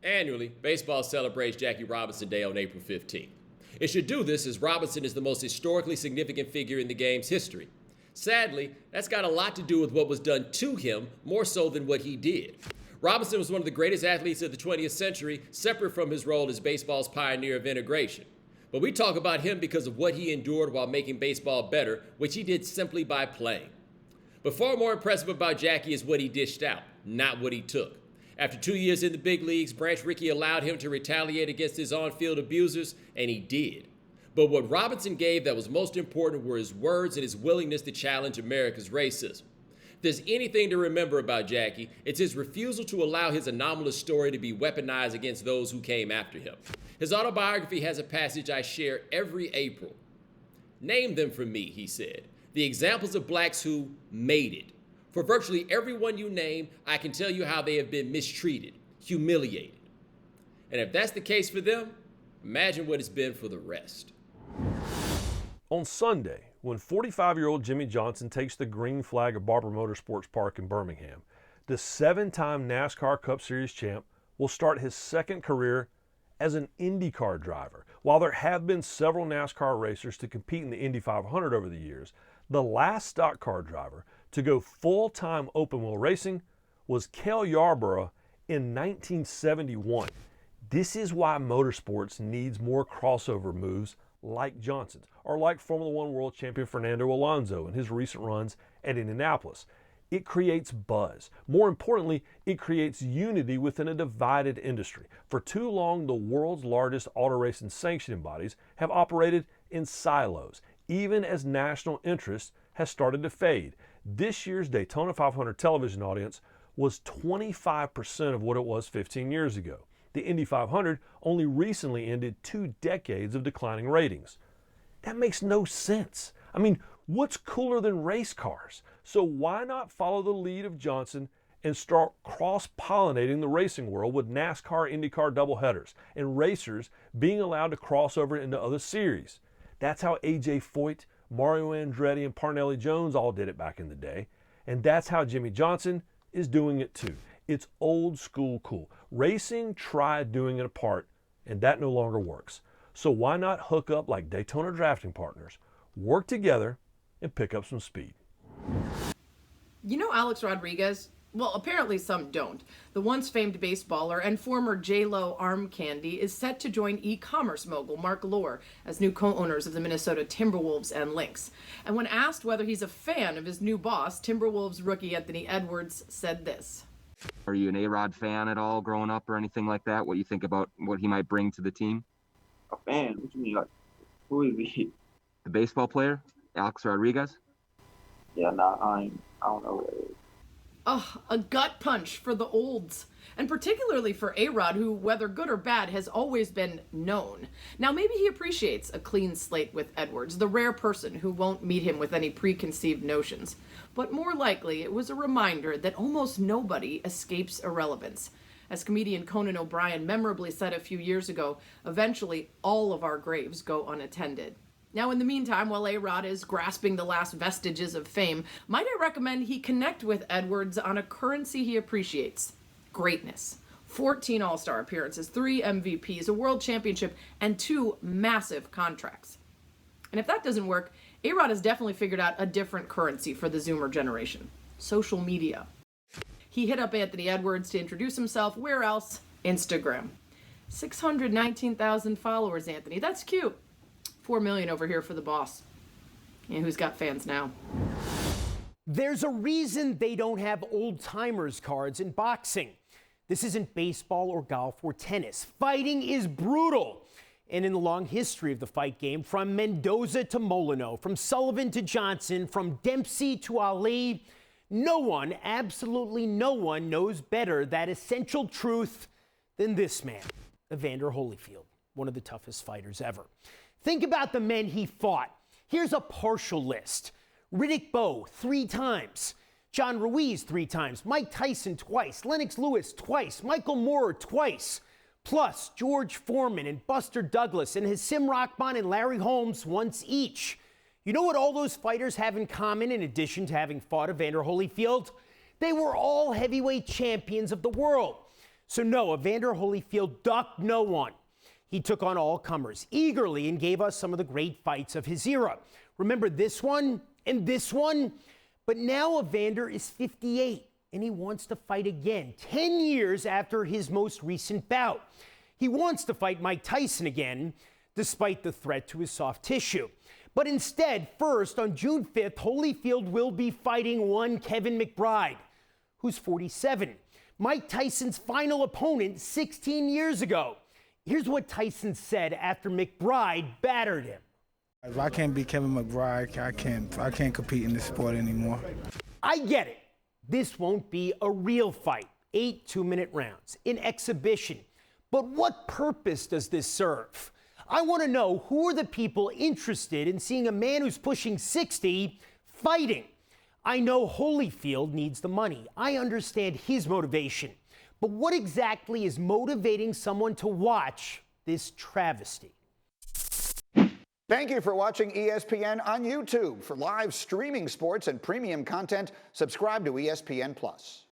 Annually, baseball celebrates Jackie Robinson Day on April 15th. It should do this as Robinson is the most historically significant figure in the game's history. Sadly, that's got a lot to do with what was done to him more so than what he did. Robinson was one of the greatest athletes of the 20th century, separate from his role as baseball's pioneer of integration. But we talk about him because of what he endured while making baseball better, which he did simply by playing. But far more impressive about Jackie is what he dished out, not what he took. After 2 years in the big leagues, Branch Rickey allowed him to retaliate against his on-field abusers, and he did. But what Robinson gave that was most important were his words and his willingness to challenge America's racism. If there's anything to remember about Jackie, it's his refusal to allow his anomalous story to be weaponized against those who came after him. His autobiography has a passage I share every April. "Name them for me," he said, "the examples of blacks who made it. For virtually everyone you name, I can tell you how they have been mistreated, humiliated. And if that's the case for them, imagine what it's been for the rest." On Sunday, when 45-year-old Jimmie Johnson takes the green flag of Barber Motorsports Park in Birmingham, the 7-time NASCAR Cup Series champ will start his second career as an Indy Car driver. While there have been several NASCAR racers to compete in the Indy 500 over the years, the last stock car driver to go full-time open-wheel racing was Cale Yarborough in 1971. This is why motorsports needs more crossover moves like Johnson's, or like Formula One world champion Fernando Alonso in his recent runs at Indianapolis. It creates buzz. More importantly, it creates unity within a divided industry. For too long, the world's largest auto racing sanctioning bodies have operated in silos, even as national interest has started to fade. This year's Daytona 500 television audience was 25% of what it was 15 years ago. The Indy 500 only recently ended 2 decades of declining ratings. That makes no sense. I mean, what's cooler than race cars? So why not follow the lead of Johnson and start cross-pollinating the racing world with NASCAR, IndyCar doubleheaders and racers being allowed to cross over into other series? That's how A.J. Foyt, Mario Andretti, and Parnelli Jones all did it back in the day. And that's how Jimmie Johnson is doing it too. It's old school cool. Racing tried doing it apart, and that no longer works. So why not hook up like Daytona drafting partners, work together, and pick up some speed? You know Alex Rodriguez? Well, apparently some don't. The once famed baseballer and former J-Lo arm candy is set to join e-commerce mogul Mark Lohr as new co-owners of the Minnesota Timberwolves and Lynx. And when asked whether he's a fan of his new boss, Timberwolves rookie Anthony Edwards said this. Are you an A-Rod fan at all growing up or anything like that? What you think about what he might bring to the team? A fan? What you mean? Like, who is he? The baseball player, Alex Rodriguez? Yeah, nah, I don't know who that is. Ugh, a gut punch for the olds. And particularly for A-Rod, who, whether good or bad, has always been known. Now, maybe he appreciates a clean slate with Edwards, the rare person who won't meet him with any preconceived notions. But more likely, it was a reminder that almost nobody escapes irrelevance. As comedian Conan O'Brien memorably said a few years ago, eventually all of our graves go unattended. Now, in the meantime, while A-Rod is grasping the last vestiges of fame, might I recommend he connect with Edwards on a currency he appreciates: greatness. 14 All-Star appearances, 3 MVPs, a world championship, and 2 massive contracts. And if that doesn't work, A-Rod has definitely figured out a different currency for the Zoomer generation: social media. He hit up Anthony Edwards to introduce himself. Where else? Instagram. 619,000 followers, Anthony. That's cute. 4 million over here for the boss. And who's got fans now? There's a reason they don't have old-timers cards in boxing. This isn't baseball or golf or tennis. Fighting is brutal. And in the long history of the fight game, from Mendoza to Molyneux, from Sullivan to Johnson, from Dempsey to Ali, no one, absolutely no one, knows better that essential truth than this man, Evander Holyfield, one of the toughest fighters ever. Think about the men he fought. Here's a partial list. Riddick Bowe, 3 times. John Ruiz, 3 times. Mike Tyson, twice. Lennox Lewis, twice. Michael Moorer, twice. Plus George Foreman and Buster Douglas and Hasim Rahman and Larry Holmes once each. You know what all those fighters have in common in addition to having fought Evander Holyfield? They were all heavyweight champions of the world. So no, Evander Holyfield ducked no one. He took on all comers eagerly and gave us some of the great fights of his era. Remember this one and this one? But now Evander is 58 and he wants to fight again, 10 years after his most recent bout. He wants to fight Mike Tyson again, despite the threat to his soft tissue. But instead, first, on June 5th, Holyfield will be fighting one Kevin McBride, who's 47, Mike Tyson's final opponent 16 years ago. Here's what Tyson said after McBride battered him. If I can't beat Kevin McBride, I can't compete in this sport anymore. I get it. This won't be a real fight. 8 two-minute rounds, an exhibition. But what purpose does this serve? I want to know who are the people interested in seeing a man who's pushing 60 fighting. I know Holyfield needs the money. I understand his motivation. But what exactly is motivating someone to watch this travesty? Thank you for watching ESPN on YouTube. For live streaming sports and premium content, subscribe to ESPN+.